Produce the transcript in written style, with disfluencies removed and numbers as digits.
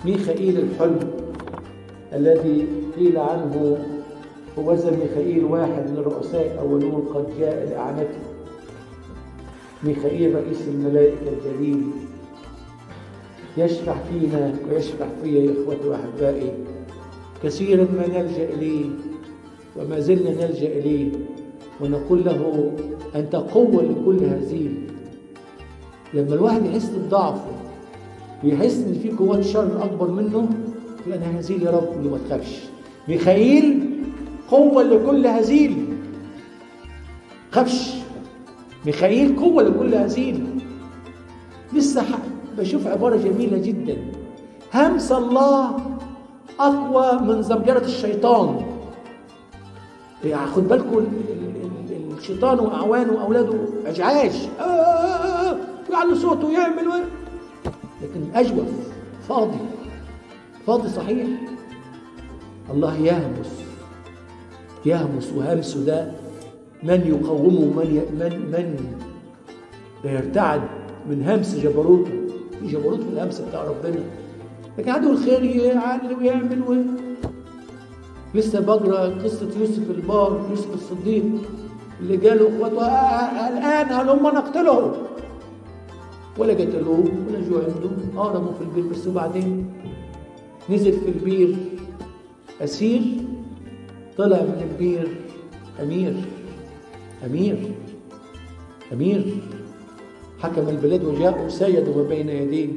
ميخائيل الحلم الذي قيل عنه هوذا ميخائيل واحد من الرؤساء الأولون قد جاء لأعنته. ميخائيل رئيس الملائكة الجليل يشفع فينا ويشفع فيا يا إخوتي وأحبائي. كثيرا ما نلجأ إليه وما زلنا نلجأ إليه ونقول له أنت قوة لكل هزيل. لما الواحد يحس بضعفه ويحس إن في قوات شر أكبر منه يقول أنا هزيل يا رب، يقول له ما تخافش. ميخائيل قوة لكل هزيل، خافش. ميخائيل قوة لكل هزيل. لسه بشوف عبارة جميلة جدا: همس الله أقوى من زمجرة الشيطان. يعني خد بالكم الشيطان وأعوانه وأولاده أجعاج ويعلو صوته ويعمل لكن أجوف فاضي صحيح. الله يهمس وهمسه ده من يقومه من يرتعد من همس جبروته. في جبروت في الهمس بتاع ربنا، لكن عدو الخير يعلي ويعمل لسه بقرا قصه يوسف البار، يوسف الصديق اللي جاله اخواته الان هلم نقتله، ولا قتلوه ولا جو عنده، رموه في البير. بس وبعدين نزل في البير اسير، طلع من البير امير حكم البلاد وجاء سيد ما بين يديه.